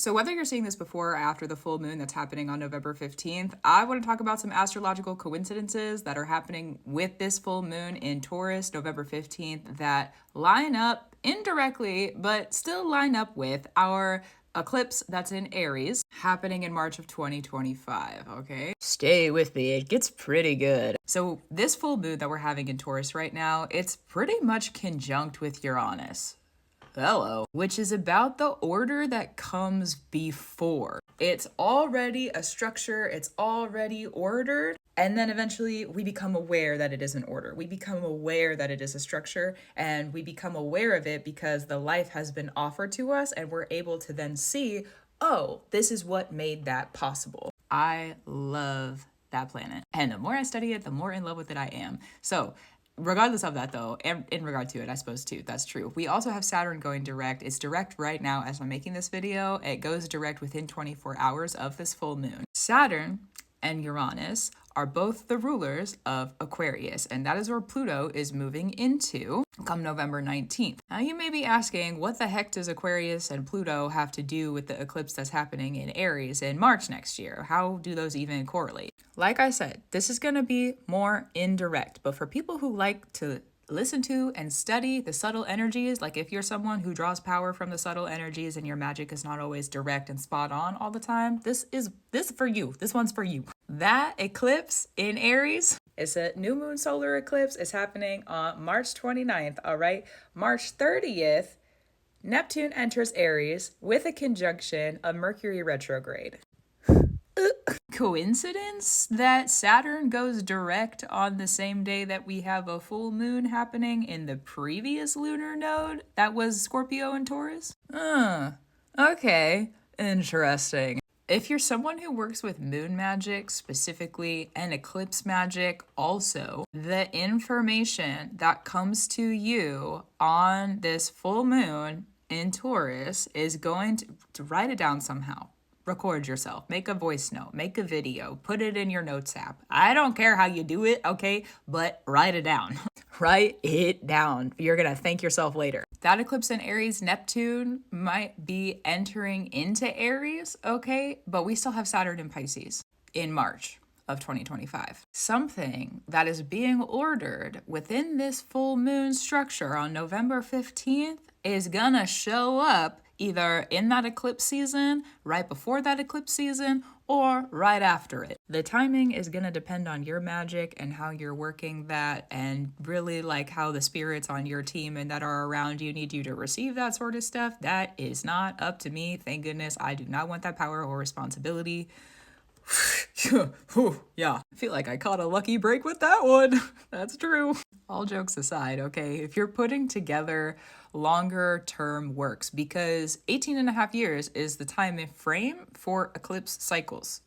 So whether you're seeing this before or after the full moon that's happening on November 15th, I want to talk about some astrological coincidences that are happening with this full moon in Taurus, November 15th, that line up indirectly, but still line up with our eclipse that's in Aries happening in March of 2025, okay? Stay with me, it gets pretty good. So this full moon that we're having in Taurus right now, it's pretty much conjunct with Uranus. Hello. Which is about the order that comes before. It's already a structure, it's already ordered, and then eventually we become aware that it is an order. We become aware that it is a structure, and we become aware of it because the life has been offered to us, and we're able to then see, oh, this is what made that possible. I love that planet. And the more I study it, the more in love with it I am. So regardless of that, though, and in regard to it, I suppose, too, that's true. We also have Saturn going direct. It's direct right now as I'm making this video. It goes direct within 24 hours of this full moon. Saturn and Uranus are both the rulers of Aquarius, and that is where Pluto is moving into come November 19th. Now, you may be asking, what the heck does Aquarius and Pluto have to do with the eclipse that's happening in Aries in March next year? How do those even correlate? Like I said, this is going to be more indirect, but for people who like to listen to and study the subtle energies, like if you're someone who draws power from the subtle energies and your magic is not always direct and spot on all the time, this is for you. This one's for you. That eclipse in Aries, it's a new moon solar eclipse. It's happening on March 29th, all right? March 30th, Neptune enters Aries with a conjunction of Mercury retrograde. Coincidence that Saturn goes direct on the same day that we have a full moon happening in the previous lunar node that was Scorpio and Taurus? Okay, interesting. If you're someone who works with moon magic specifically and eclipse magic also, the information that comes to you on this full moon in Taurus is going to write it down somehow. Record yourself, make a voice note, make a video, put it in your notes app. I don't care how you do it, okay? But write it down. Write it down. You're gonna thank yourself later. That eclipse in Aries, Neptune might be entering into Aries, okay? But we still have Saturn in Pisces in March of 2025. Something that is being ordered within this full moon structure on November 15th is gonna show up either in that eclipse season, right before that eclipse season, or right after it. The timing is going to depend on your magic and how you're working that, and really like how the spirits on your team and that are around you need you to receive that sort of stuff. That is not up to me. Thank goodness. I do not want that power or responsibility. Yeah, I feel like I caught a lucky break with that one. That's true. All jokes aside, okay, if you're putting together longer term works, because 18 and a half years is the time frame for eclipse cycles.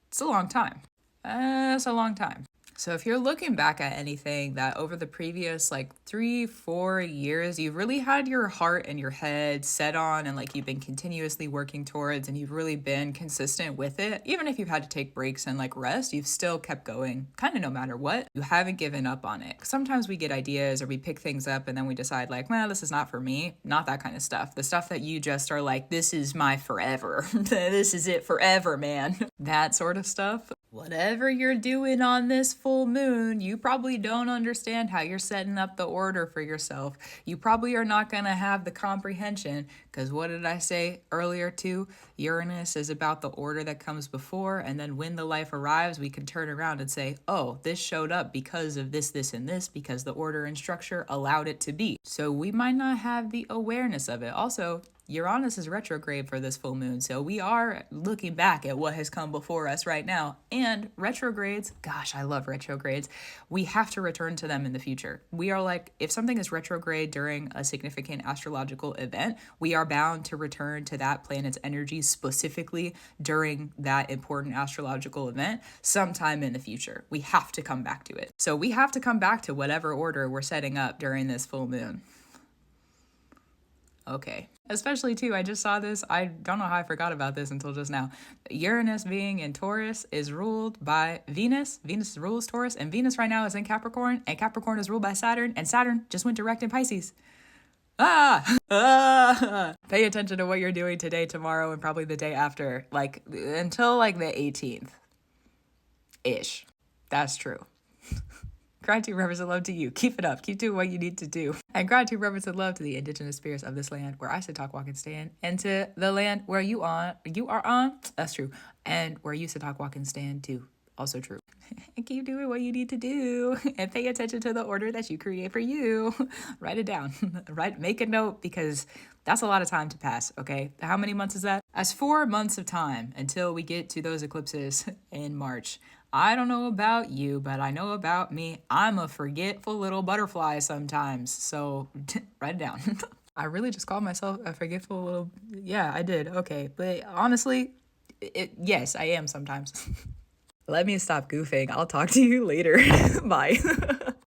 It's a long time. That's a long time. So if you're looking back at anything that over the previous 3-4 years, you've really had your heart and your head set on and you've been continuously working towards and you've really been consistent with it, even if you've had to take breaks and rest, you've still kept going kind of no matter what. You haven't given up on it. Sometimes we get ideas or we pick things up and then we decide well, this is not for me. Not that kind of stuff. The stuff that you just are this is my forever. This is it forever, man. That sort of stuff. Whatever you're doing on this full moon, you probably don't understand how you're setting up the order for yourself. You probably are not going to have the comprehension, because what did I say earlier too? Uranus is about the order that comes before, and then when the life arrives, we can turn around and say, oh, this showed up because of this, this, and this, because the order and structure allowed it to be. So we might not have the awareness of it. Also, Uranus is retrograde for this full moon, so we are looking back at what has come before us right now. And retrogrades, gosh, I love retrogrades. We have to return to them in the future. We are if something is retrograde during a significant astrological event, we are bound to return to that planet's energy specifically during that important astrological event sometime in the future. We have to come back to it. So we have to come back to whatever order we're setting up during this full moon. Okay. Especially too, I just saw this. I don't know how I forgot about this until just now. Uranus being in Taurus is ruled by Venus. Venus rules Taurus, and Venus right now is in Capricorn, and Capricorn is ruled by Saturn, and Saturn just went direct in Pisces. Pay attention to what you're doing today, tomorrow, and probably the day after, like until like the 18th ish. That's true. Gratitude, reverence, and love to you. Keep it up. Keep doing what you need to do. And gratitude, reverence, and love to the indigenous spirits of this land where I sit, talk, walk, and stand, and to the land where you are on. That's true. And where you sit, talk, walk, and stand too. Also true. And keep doing what you need to do. And pay attention to the order that you create for you. Write it down. Make a note, because that's a lot of time to pass, okay? How many months is that? That's 4 months of time until we get to those eclipses in March. I don't know about you, but I know about me. I'm a forgetful little butterfly sometimes. So write it down. I really just called myself a forgetful little... Yeah, I did. Okay. But honestly, yes, I am sometimes. Let me stop goofing. I'll talk to you later. Bye.